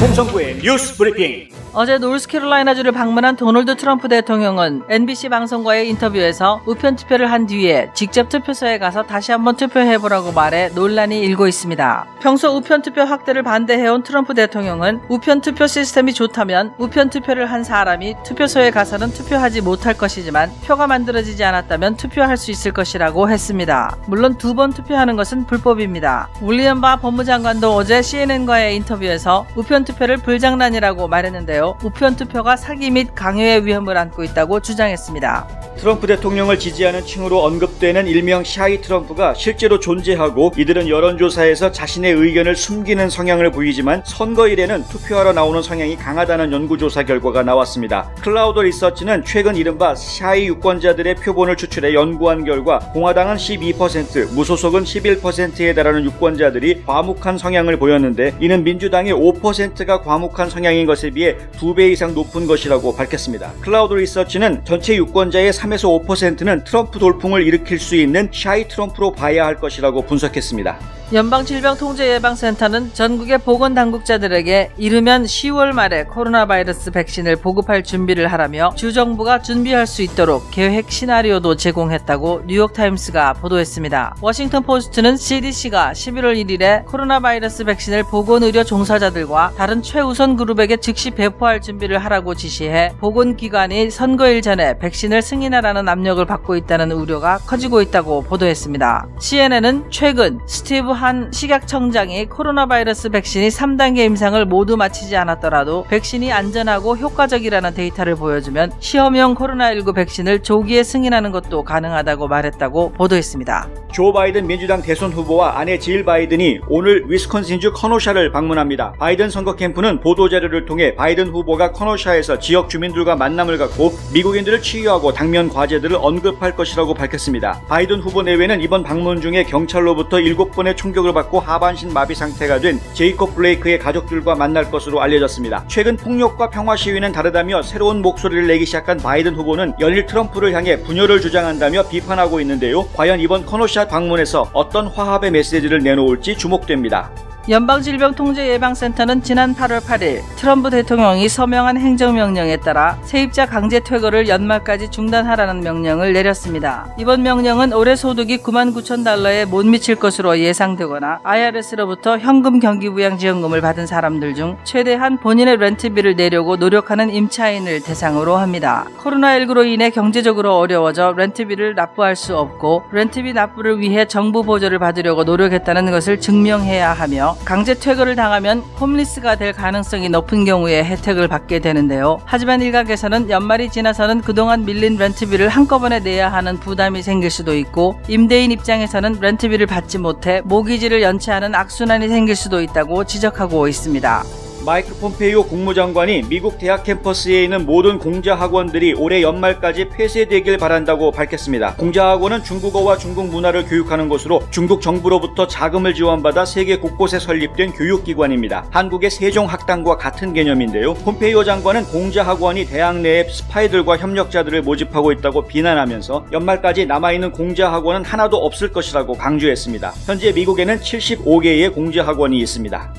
홍성구의 뉴스 브리핑. 어제 노스캐롤라이나주를 방문한 도널드 트럼프 대통령은 NBC 방송과의 인터뷰에서 우편투표를 한 뒤에 직접 투표소에 가서 다시 한번 투표해보라고 말해 논란이 일고 있습니다. 평소 우편투표 확대를 반대해온 트럼프 대통령은 우편투표 시스템이 좋다면 우편투표를 한 사람이 투표소에 가서는 투표하지 못할 것이지만 표가 만들어지지 않았다면 투표할 수 있을 것이라고 했습니다. 물론 2번 투표하는 것은 불법입니다. 윌리엄 바 법무장관도 어제 CNN과의 인터뷰에서 우편투표를 불장난이라고 말했는데요. 우편투표가 사기 및 강요의 위험을 안고 있다고 주장했습니다. 트럼프 대통령을 지지하는 층으로 언급되는 일명 샤이 트럼프가 실제로 존재하고 이들은 여론조사에서 자신의 의견을 숨기는 성향을 보이지만 선거일에는 투표하러 나오는 성향이 강하다는 연구조사 결과가 나왔습니다. 클라우드 리서치는 최근 이른바 샤이 유권자들의 표본을 추출해 연구한 결과 공화당은 12%, 무소속은 11%에 달하는 유권자들이 과묵한 성향을 보였는데 이는 민주당의 5%가 과묵한 성향인 것에 비해 2배 이상 높은 것이라고 밝혔습니다. 클라우드 리서치는 전체 유권자의 3에서 5%는 트럼프 돌풍을 일으킬 수 있는 샤이 트럼프로 봐야 할 것이라고 분석했습니다. 연방질병통제예방센터는 전국의 보건당국자들에게 이르면 10월 말에 코로나 바이러스 백신을 보급할 준비를 하라며 주정부가 준비할 수 있도록 계획 시나리오도 제공했다고 뉴욕타임스가 보도했습니다. 워싱턴 포스트는 CDC가 11월 1일에 코로나 바이러스 백신을 보건의료 종사자들과 다른 최우선 그룹에게 즉시 배포할 준비를 하라고 지시해 보건기관이 선거일 전에 백신을 승인하라는 압력을 받고 있다는 우려가 커지고 있다고 보도했습니다. CNN은 최근 스티브 한 식약청장이 코로나 바이러스 백신이 3단계 임상을 모두 마치지 않았더라도 백신이 안전하고 효과적이라는 데이터를 보여주면 시험용 코로나19 백신을 조기에 승인하는 것도 가능하다고 말했다고 보도했습니다. 조 바이든 민주당 대선 후보와 아내 질 바이든이 오늘 위스콘신주 커노샤를 방문합니다. 바이든 선거 캠프는 보도자료를 통해 바이든 후보가 커노샤에서 지역 주민들과 만남을 갖고 미국인들을 치유하고 당면 과제들을 언급할 것이라고 밝혔습니다. 바이든 후보 내외는 이번 방문 중에 경찰로부터 7번의 총격을 받고 하반신 마비 상태가 된 제이콥 블레이크의 가족들과 만날 것으로 알려졌습니다. 최근 폭력과 평화 시위는 다르다며 새로운 목소리를 내기 시작한 바이든 후보는 연일 트럼프를 향해 분열을 주장한다며 비판하고 있는데요. 과연 이번 커노샤 방문에서 어떤 화합의 메시지를 내놓을지 주목됩니다. 연방질병통제예방센터는 지난 8월 8일 트럼프 대통령이 서명한 행정명령에 따라 세입자 강제 퇴거를 연말까지 중단하라는 명령을 내렸습니다. 이번 명령은 올해 소득이 99,000달러에 못 미칠 것으로 예상되거나 IRS로부터 현금 경기부양지원금을 받은 사람들 중 최대한 본인의 렌트비를 내려고 노력하는 임차인을 대상으로 합니다. 코로나19로 인해 경제적으로 어려워져 렌트비를 납부할 수 없고 렌트비 납부를 위해 정부 보조를 받으려고 노력했다는 것을 증명해야 하며 강제 퇴거를 당하면 홈리스가 될 가능성이 높은 경우에 혜택을 받게 되는데요. 하지만 일각에서는 연말이 지나서는 그동안 밀린 렌트비를 한꺼번에 내야 하는 부담이 생길 수도 있고 임대인 입장에서는 렌트비를 받지 못해 모기지를 연체하는 악순환이 생길 수도 있다고 지적하고 있습니다. 마이크 폼페이오 국무장관이 미국 대학 캠퍼스에 있는 모든 공자학원들이 올해 연말까지 폐쇄되길 바란다고 밝혔습니다. 공자학원은 중국어와 중국 문화를 교육하는 곳으로 중국 정부로부터 자금을 지원받아 세계 곳곳에 설립된 교육기관입니다. 한국의 세종학당과 같은 개념인데요. 폼페이오 장관은 공자학원이 대학 내에 스파이들과 협력자들을 모집하고 있다고 비난하면서 연말까지 남아있는 공자학원은 하나도 없을 것이라고 강조했습니다. 현재 미국에는 75개의 공자학원이 있습니다.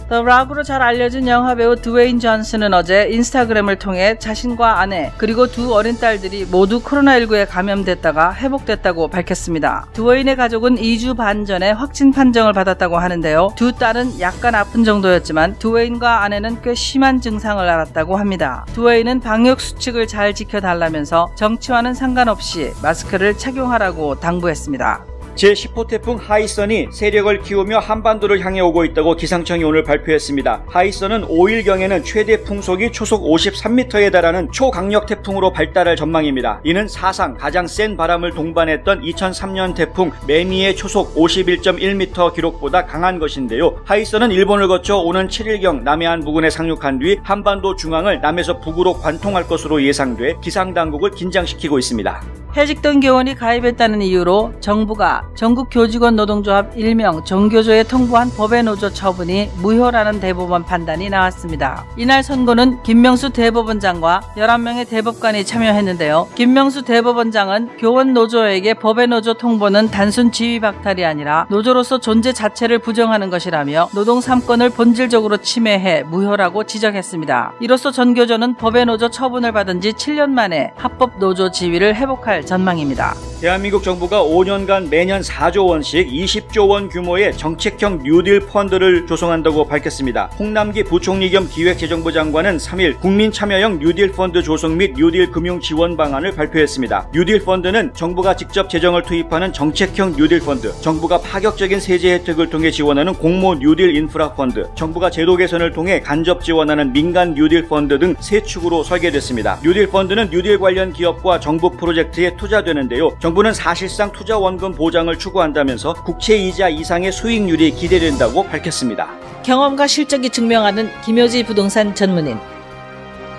더 락으로 잘 알려진 영화배우 드웨인 존슨은 어제 인스타그램을 통해 자신과 아내 그리고 2 어린 딸들이 모두 코로나19에 감염됐다가 회복됐다고 밝혔습니다. 드웨인의 가족은 2주 반 전에 확진 판정을 받았다고 하는데요. 2 딸은 약간 아픈 정도였지만 드웨인과 아내는 꽤 심한 증상을 앓았다고 합니다. 드웨인은 방역수칙을 잘 지켜달라면서 정치와는 상관없이 마스크를 착용하라고 당부했습니다. 제10호 태풍 하이선이 세력을 키우며 한반도를 향해 오고 있다고 기상청이 오늘 발표했습니다. 하이선은 5일경에는 최대 풍속이 초속 53m에 달하는 초강력 태풍으로 발달할 전망입니다. 이는 사상 가장 센 바람을 동반했던 2003년 태풍 매미의 초속 51.1m 기록보다 강한 것인데요. 하이선은 일본을 거쳐 오는 7일경 남해안 부근에 상륙한 뒤 한반도 중앙을 남에서 북으로 관통할 것으로 예상돼 기상당국을 긴장시키고 있습니다. 해직던 교원이 가입했다는 이유로 정부가 결과 전국교직원 노동조합 일명 정교조에 통보한 법외노조 처분이 무효라는 대법원 판단이 나왔습니다. 이날 선고는 김명수 대법원장과 11명의 대법관이 참여했는데요. 김명수 대법원장은 교원 노조에게 법외노조 통보는 단순 지위 박탈이 아니라 노조로서 존재 자체를 부정하는 것이라며 노동 3권을 본질적으로 침해해 무효라고 지적했습니다. 이로써 전교조는 법외노조 처분을 받은 지 7년 만에 합법 노조 지위를 회복할 전망입니다. 대한민국 정부가 5년간 매년 4조 원씩 20조 원 규모의 정책형 뉴딜 펀드를 조성한다고 밝혔습니다. 홍남기 부총리 겸 기획재정부 장관은 3일 국민참여형 뉴딜 펀드 조성 및 뉴딜 금융 지원 방안을 발표했습니다. 뉴딜 펀드는 정부가 직접 재정을 투입하는 정책형 뉴딜 펀드, 정부가 파격적인 세제 혜택을 통해 지원하는 공모 뉴딜 인프라 펀드, 정부가 제도 개선을 통해 간접 지원하는 민간 뉴딜 펀드 등 세 축으로 설계됐습니다. 뉴딜 펀드는 뉴딜 관련 기업과 정부 프로젝트에 투자되는데요. 정부는 사실상 투자 원금 보장을 추구한다면서 국채이자 이상의 수익률이 기대된다고 밝혔습니다. 경험과 실적이 증명하는 김효지 부동산 전문인,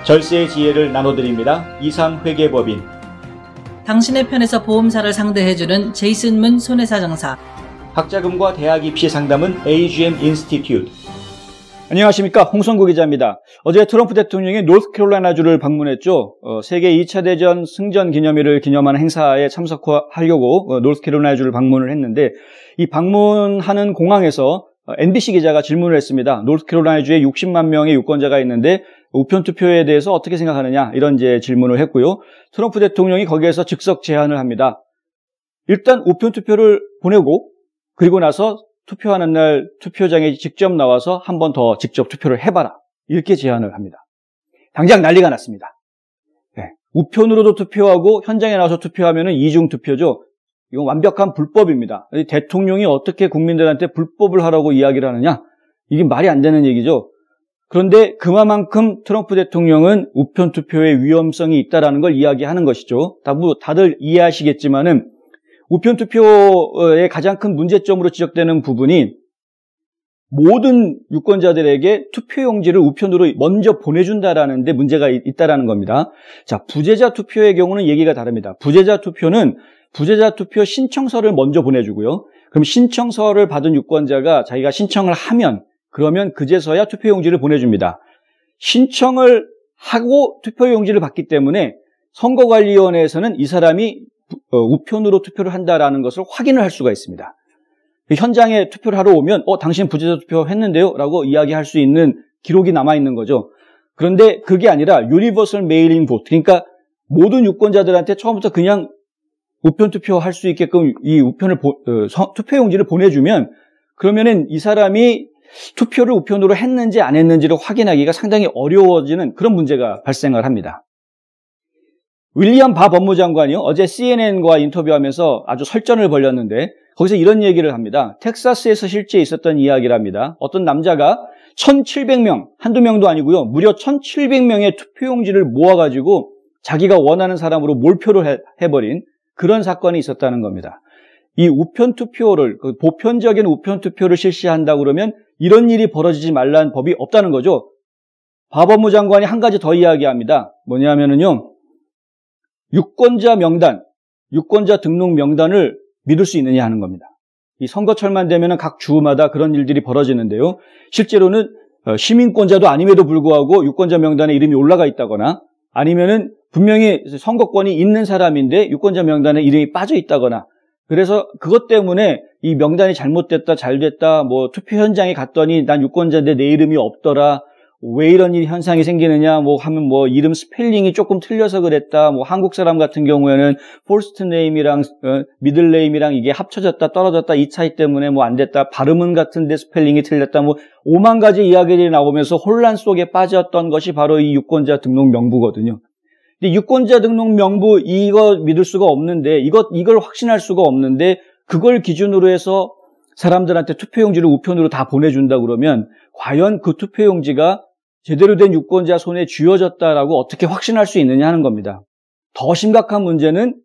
절세의 지혜를 나눠드립니다. 이상회계법인. 당신의 편에서 보험사를 상대해주는 제이슨 문 손해사정사, 학자금과 대학 입시 상담은 AGM 인스티튜트. 안녕하십니까, 홍성구 기자입니다. 어제 트럼프 대통령이 노스캐롤라이나주를 방문했죠. 세계 2차 대전 승전 기념일을 기념하는 행사에 참석하려고 노스캐롤라이나주를 방문을 했는데, 이 방문하는 공항에서 NBC 기자가 질문을 했습니다. 노스캐롤라이나주에 60만 명의 유권자가 있는데 우편 투표에 대해서 어떻게 생각하느냐, 이런 이제 질문을 했고요. 트럼프 대통령이 거기에서 즉석 제안을 합니다. 일단 우편 투표를 보내고 그리고 나서 투표하는 날 투표장에 직접 나와서 한 번 더 직접 투표를 해봐라, 이렇게 제안을 합니다. 당장 난리가 났습니다. 네. 우편으로도 투표하고 현장에 나와서 투표하면 이중 투표죠. 이건 완벽한 불법입니다. 대통령이 어떻게 국민들한테 불법을 하라고 이야기를 하느냐, 이게 말이 안 되는 얘기죠. 그런데 그만큼 트럼프 대통령은 우편 투표의 위험성이 있다는 걸 이야기하는 것이죠. 다들 이해하시겠지만은 우편 투표의 가장 큰 문제점으로 지적되는 부분이 모든 유권자들에게 투표용지를 우편으로 먼저 보내준다라는 데 문제가 있다라는 겁니다. 자, 부재자 투표의 경우는 얘기가 다릅니다. 부재자 투표는 부재자 투표 신청서를 먼저 보내주고요. 그럼 신청서를 받은 유권자가 자기가 신청을 하면 그러면 그제서야 투표용지를 보내줍니다. 신청을 하고 투표용지를 받기 때문에 선거관리위원회에서는 이 사람이 우편으로 투표를 한다라는 것을 확인을 할 수가 있습니다. 현장에 투표를 하러 오면 당신 부재자 투표했는데요? 라고 이야기할 수 있는 기록이 남아있는 거죠. 그런데 그게 아니라 유니버설 메일링 보트, 그러니까 모든 유권자들한테 처음부터 그냥 우편 투표할 수 있게끔 이 투표용지를 보내주면 그러면은 이 사람이 투표를 우편으로 했는지 안 했는지를 확인하기가 상당히 어려워지는 그런 문제가 발생을 합니다. 윌리엄 바 법무장관이요, 어제 CNN과 인터뷰하면서 아주 설전을 벌였는데 거기서 이런 얘기를 합니다. 텍사스에서 실제 있었던 이야기랍니다. 어떤 남자가 1,700명, 한두 명도 아니고요, 무려 1,700명의 투표용지를 모아가지고 자기가 원하는 사람으로 몰표를 해버린 그런 사건이 있었다는 겁니다. 이 우편 투표를, 보편적인 우편 투표를 실시한다 그러면 이런 일이 벌어지지 말라는 법이 없다는 거죠. 바 법무장관이 한 가지 더 이야기합니다. 뭐냐면은요, 유권자 명단, 유권자 등록 명단을 믿을 수 있느냐 하는 겁니다. 이 선거철만 되면은 각 주마다 그런 일들이 벌어지는데요. 실제로는 시민권자도 아님에도 불구하고 유권자 명단에 이름이 올라가 있다거나 아니면은 분명히 선거권이 있는 사람인데 유권자 명단에 이름이 빠져 있다거나, 그래서 그것 때문에 이 명단이 잘못됐다, 잘됐다, 뭐 투표 현장에 갔더니 난 유권자인데 내 이름이 없더라, 왜 이런 일 현상이 생기느냐, 하면 이름 스펠링이 조금 틀려서 그랬다, 한국 사람 같은 경우에는 first name이랑 middle name이랑 이게 합쳐졌다, 떨어졌다, 이 차이 때문에 안 됐다, 발음은 같은데 스펠링이 틀렸다, 5만 가지 이야기들이 나오면서 혼란 속에 빠졌던 것이 바로 이 유권자 등록 명부거든요. 근데 유권자 등록 명부 이거 믿을 수가 없는데, 이걸 확신할 수가 없는데, 그걸 기준으로 해서 사람들한테 투표용지를 우편으로 다 보내준다 그러면 과연 그 투표용지가 제대로 된 유권자 손에 쥐어졌다라고 어떻게 확신할 수 있느냐 하는 겁니다. 더 심각한 문제는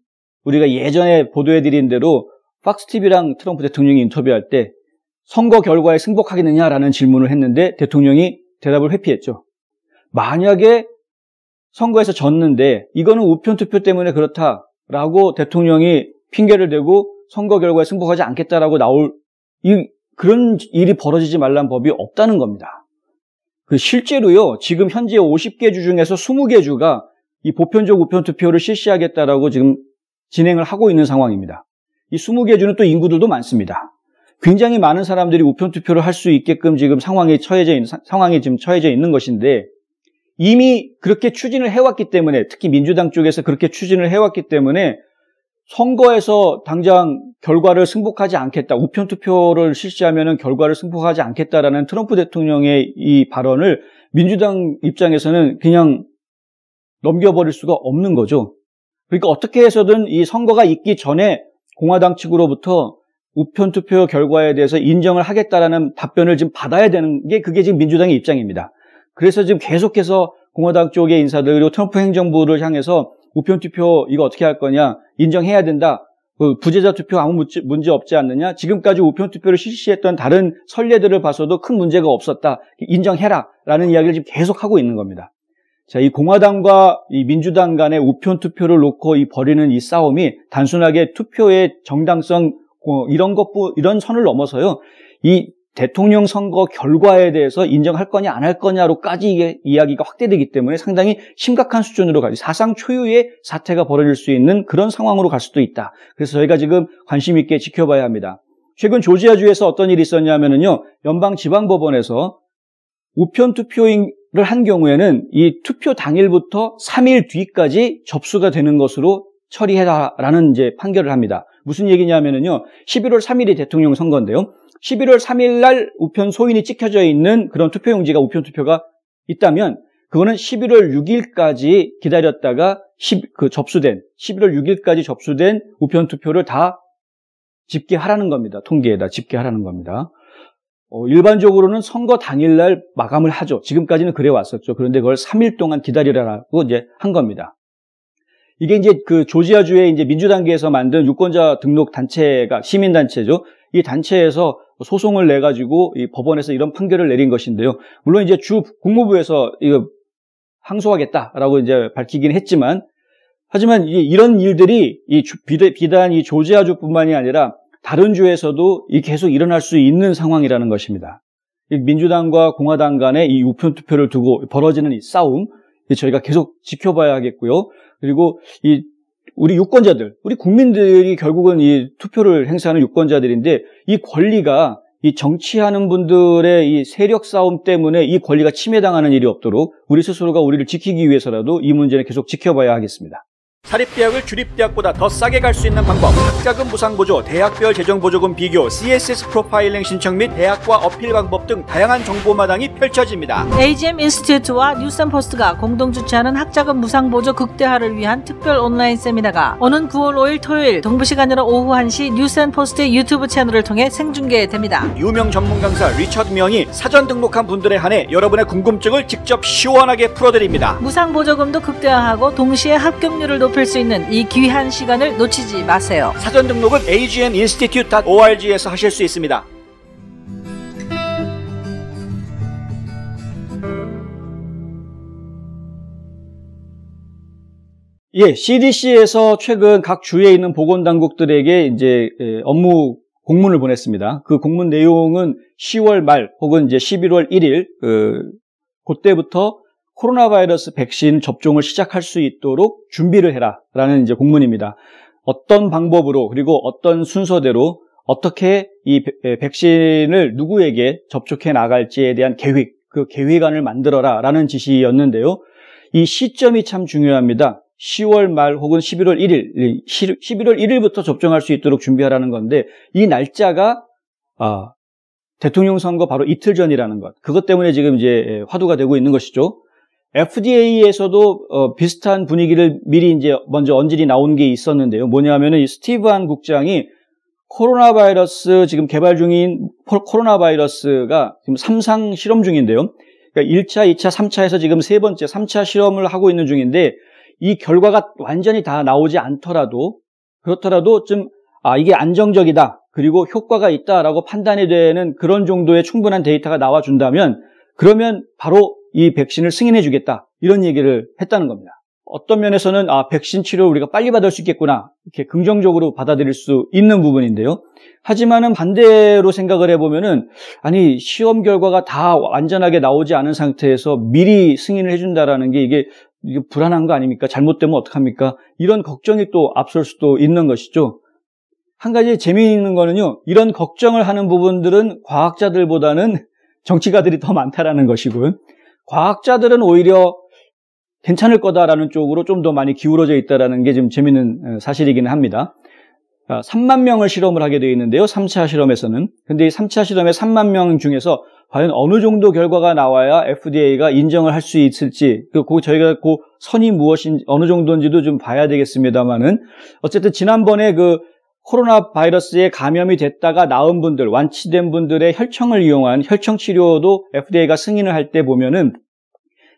우리가 예전에 보도해드린 대로 팍스TV랑 트럼프 대통령이 인터뷰할 때 선거 결과에 승복하겠느냐라는 질문을 했는데 대통령이 대답을 회피했죠. 만약에 선거에서 졌는데 이거는 우편 투표 때문에 그렇다라고 대통령이 핑계를 대고 선거 결과에 승복하지 않겠다라고 나올 그런 일이 벌어지지 말라는 법이 없다는 겁니다. 실제로요, 지금 현재 50개 주 중에서 20개 주가 이 보편적 우편 투표를 실시하겠다라고 지금 진행을 하고 있는 상황입니다. 이 20개 주는 또 인구들도 많습니다. 굉장히 많은 사람들이 우편 투표를 할 수 있게끔 지금 상황에 지금 처해져 있는 것인데, 이미 그렇게 추진을 해왔기 때문에, 특히 민주당 쪽에서 그렇게 추진을 해왔기 때문에 선거에서 당장 결과를 승복하지 않겠다, 우편 투표를 실시하면 결과를 승복하지 않겠다라는 트럼프 대통령의 이 발언을 민주당 입장에서는 그냥 넘겨버릴 수가 없는 거죠. 그러니까 어떻게 해서든 이 선거가 있기 전에 공화당 측으로부터 우편 투표 결과에 대해서 인정을 하겠다라는 답변을 지금 받아야 되는 게, 그게 지금 민주당의 입장입니다. 그래서 지금 계속해서 공화당 쪽의 인사들, 그리고 트럼프 행정부를 향해서 우편 투표 이거 어떻게 할 거냐, 인정해야 된다, 부재자 투표 아무 문제 없지 않느냐, 지금까지 우편 투표를 실시했던 다른 선례들을 봐서도 큰 문제가 없었다, 인정해라 라는 이야기를 지금 계속 하고 있는 겁니다. 자, 이 공화당과 이 민주당 간의 우편 투표를 놓고 벌이는 이 싸움이 단순하게 투표의 정당성 이런 선을 넘어서요, 이 대통령 선거 결과에 대해서 인정할 거냐 안 할 거냐로까지 이게 이야기가 확대되기 때문에 상당히 심각한 수준으로 가지, 사상 초유의 사태가 벌어질 수 있는 그런 상황으로 갈 수도 있다. 그래서 저희가 지금 관심 있게 지켜봐야 합니다. 최근 조지아주에서 어떤 일이 있었냐면요, 연방지방법원에서 우편 투표를 한 경우에는 이 투표 당일부터 3일 뒤까지 접수가 되는 것으로 처리해라라는 이제 판결을 합니다. 무슨 얘기냐면요, 11월 3일이 대통령 선거인데요, 11월 3일 날 우편 소인이 찍혀져 있는 그런 투표용지가, 우편 투표가 있다면 그거는 11월 6일까지 기다렸다가 11월 6일까지 접수된 우편 투표를 다 집계하라는 겁니다. 통계에다 집계하라는 겁니다. 일반적으로는 선거 당일날 마감을 하죠. 지금까지는 그래 왔었죠. 그런데 그걸 3일 동안 기다리라고 이제 한 겁니다. 이게 이제 조지아주의 이제 민주당계에서 만든 유권자 등록 단체가, 시민단체죠. 이 단체에서 소송을 내가지고 이 법원에서 이런 판결을 내린 것인데요. 물론 이제 주 국무부에서 이거 항소하겠다라고 이제 밝히긴 했지만, 하지만 이런 일들이 비단 이 조지아주뿐만이 아니라 다른 주에서도 계속 일어날 수 있는 상황이라는 것입니다. 민주당과 공화당 간의 이 우편 투표를 두고 벌어지는 이 싸움, 저희가 계속 지켜봐야 하겠고요. 그리고 우리 유권자들, 우리 국민들이 결국은 이 투표를 행사하는 유권자들인데, 이 권리가, 이 정치하는 분들의 이 세력 싸움 때문에 이 권리가 침해당하는 일이 없도록 우리 스스로가 우리를 지키기 위해서라도 이 문제는 계속 지켜봐야 하겠습니다. 사립대학을 주립대학보다 더 싸게 갈 수 있는 방법, 학자금 무상보조, 대학별 재정보조금 비교, CSS 프로파일링 신청 및 대학과 어필 방법 등 다양한 정보마당이 펼쳐집니다. AGM 인스티튜트와 뉴스앤포스트가 공동 주최하는 학자금 무상보조 극대화를 위한 특별 온라인 세미나가 오는 9월 5일 토요일 동부시간으로 오후 1시 뉴스앤포스트의 유튜브 채널을 통해 생중계됩니다. 유명 전문 강사 리처드 명이 사전 등록한 분들에 한해 여러분의 궁금증을 직접 시원하게 풀어드립니다. 무상보조금도 극대화하고 동시에 합격률을 높일 수 있는 이 귀한 시간을 놓치지 마세요. 사전 등록은 agminstitute.org에서 하실 수 있습니다. 예, CDC에서 최근 각 주에 있는 보건당국들에게 이제 업무 공문을 보냈습니다. 그 공문 내용은 10월 말 혹은 이제 11월 1일 그때부터 코로나 바이러스 백신 접종을 시작할 수 있도록 준비를 해라라는 이제 공문입니다. 어떤 방법으로, 그리고 어떤 순서대로 어떻게 이 백신을 누구에게 접촉해 나갈지에 대한 계획, 그 계획안을 만들어라라는 지시였는데요. 이 시점이 참 중요합니다. 10월 말 혹은 11월 1일, 11월 1일부터 접종할 수 있도록 준비하라는 건데, 이 날짜가 대통령 선거 바로 이틀 전이라는 것. 그것 때문에 지금 이제 화두가 되고 있는 것이죠. FDA에서도 비슷한 분위기를 미리 이제 먼저 언질이 나온 게 있었는데요. 뭐냐면은 이 스티브 한 국장이 코로나 바이러스 지금 개발 중인 코로나 바이러스가 지금 3상 실험 중인데요. 그러니까 1차, 2차, 3차에서 지금 3번째 3차 실험을 하고 있는 중인데, 이 결과가 완전히 다 나오지 않더라도, 그렇더라도 좀 이게 안정적이다, 그리고 효과가 있다라고 판단이 되는 그런 정도의 충분한 데이터가 나와준다면, 그러면 바로 이 백신을 승인해 주겠다, 이런 얘기를 했다는 겁니다. 어떤 면에서는 백신 치료 우리가 빨리 받을 수 있겠구나 이렇게 긍정적으로 받아들일 수 있는 부분인데요. 하지만은 반대로 생각을 해보면은 아니 시험 결과가 다 완전하게 나오지 않은 상태에서 미리 승인을 해준다라는 게 이게 불안한 거 아닙니까? 잘못되면 어떡합니까? 이런 걱정이 또 앞설 수도 있는 것이죠. 한 가지 재미있는 거는요, 이런 걱정을 하는 부분들은 과학자들보다는 정치가들이 더 많다라는 것이고요. 과학자들은 오히려 괜찮을 거다라는 쪽으로 좀 더 많이 기울어져 있다라는 게 지금 재미있는 사실이기는 합니다. 3만 명을 실험을 하게 되어 있는데요, 3차 실험에서는. 근데 이 3차 실험의 3만 명 중에서 과연 어느 정도 결과가 나와야 FDA가 인정을 할 수 있을지, 저희가 그 선이 무엇인지, 어느 정도인지도 좀 봐야 되겠습니다만은, 어쨌든 지난번에 코로나 바이러스에 감염이 됐다가 나은 분들, 완치된 분들의 혈청을 이용한 혈청 치료도 FDA가 승인을 할 때 보면은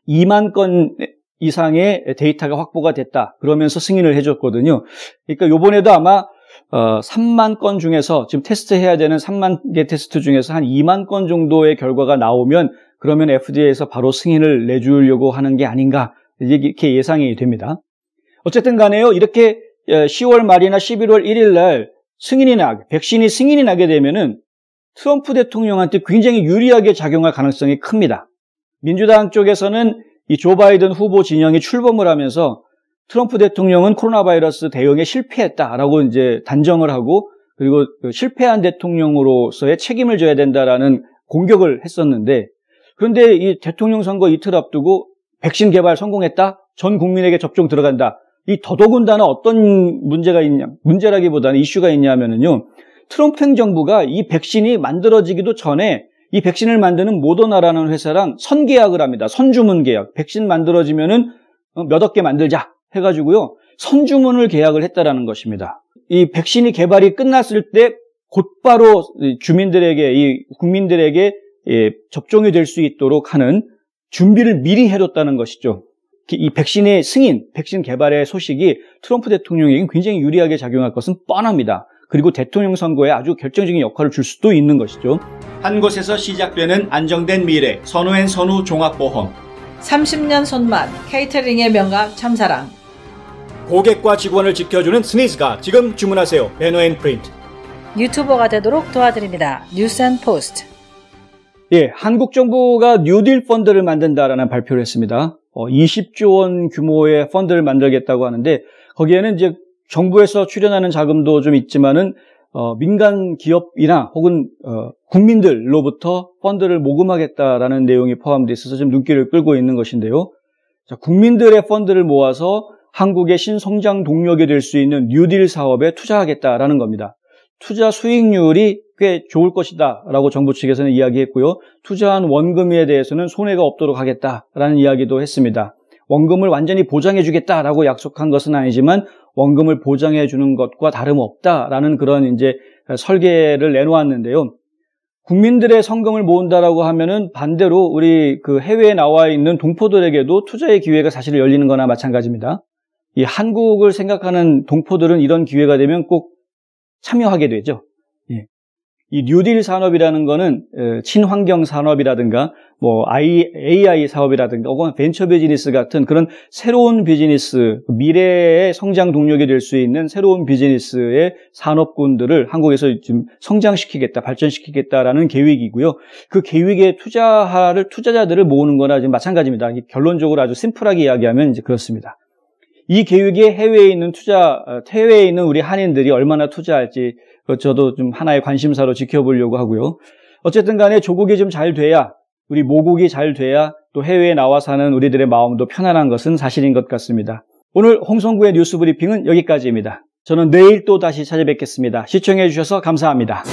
2만 건 이상의 데이터가 확보가 됐다. 그러면서 승인을 해줬거든요. 그러니까 요번에도 아마 3만 건 중에서 지금 테스트해야 되는 3만 개 테스트 중에서 한 2만 건 정도의 결과가 나오면 그러면 FDA에서 바로 승인을 내주려고 하는 게 아닌가 이렇게 예상이 됩니다. 어쨌든 간에요. 이렇게 10월 말이나 11월 1일 날 백신이 승인이 나게 되면은 트럼프 대통령한테 굉장히 유리하게 작용할 가능성이 큽니다. 민주당 쪽에서는 이 조 바이든 후보 진영이 출범을 하면서 트럼프 대통령은 코로나 바이러스 대응에 실패했다라고 이제 단정을 하고 그리고 실패한 대통령으로서의 책임을 져야 된다라는 공격을 했었는데 그런데 이 대통령 선거 이틀 앞두고 백신 개발 성공했다? 전 국민에게 접종 들어간다. 이 더더군다나 어떤 문제라기보다는 이슈가 있냐면은요. 트럼프 행정부가 이 백신이 만들어지기도 전에 이 백신을 만드는 모더나라는 회사랑 선계약을 합니다. 선주문 계약. 백신 만들어지면은 몇억 개 만들자 해가지고요. 선주문을 계약을 했다라는 것입니다. 이 백신이 개발이 끝났을 때 곧바로 국민들에게 접종이 될 수 있도록 하는 준비를 미리 해뒀다는 것이죠. 이 백신의 승인, 백신 개발의 소식이 트럼프 대통령에게 굉장히 유리하게 작용할 것은 뻔합니다. 그리고 대통령 선거에 아주 결정적인 역할을 줄 수도 있는 것이죠. 한 곳에서 시작되는 안정된 미래, 선우 종합보험. 30년 손맛, 케이터링의 명가 참사랑. 고객과 직원을 지켜주는 스니즈가 지금 주문하세요. 배너앤프린트. 유튜버가 되도록 도와드립니다. 뉴스앤포스트. 예, 한국 정부가 뉴딜 펀드를 만든다라는 발표를 했습니다. 20조 원 규모의 펀드를 만들겠다고 하는데 거기에는 이제 정부에서 출연하는 자금도 좀 있지만은 민간 기업이나 혹은 국민들로부터 펀드를 모금하겠다라는 내용이 포함되어 있어서 좀 눈길을 끌고 있는 것인데요. 자, 국민들의 펀드를 모아서 한국의 신성장 동력이 될 수 있는 뉴딜 사업에 투자하겠다라는 겁니다. 투자 수익률이 꽤 좋을 것이다 라고 정부 측에서는 이야기했고요. 투자한 원금에 대해서는 손해가 없도록 하겠다라는 이야기도 했습니다. 원금을 완전히 보장해 주겠다라고 약속한 것은 아니지만 원금을 보장해 주는 것과 다름없다라는 그런 이제 설계를 내놓았는데요. 국민들의 성금을 모은다라고 하면은 반대로 우리 해외에 나와 있는 동포들에게도 투자의 기회가 사실 열리는 거나 마찬가지입니다. 이 한국을 생각하는 동포들은 이런 기회가 되면 꼭 참여하게 되죠. 예. 이 뉴딜 산업이라는 거는 친환경 산업이라든가 AI 사업이라든가 혹은 벤처 비즈니스 같은 그런 새로운 비즈니스, 미래의 성장 동력이 될 수 있는 새로운 비즈니스의 산업군들을 한국에서 지금 성장시키겠다, 발전시키겠다라는 계획이고요. 그 계획에 투자자들을 모으는 거나 지금 마찬가지입니다. 결론적으로 아주 심플하게 이야기하면 이제 그렇습니다. 이 계획에 해외에 있는 우리 한인들이 얼마나 투자할지 저도 좀 하나의 관심사로 지켜보려고 하고요. 어쨌든 간에 조국이 좀 잘 돼야, 우리 모국이 잘 돼야 또 해외에 나와 사는 우리들의 마음도 편안한 것은 사실인 것 같습니다. 오늘 홍성구의 뉴스 브리핑은 여기까지입니다. 저는 내일 또 다시 찾아뵙겠습니다. 시청해 주셔서 감사합니다.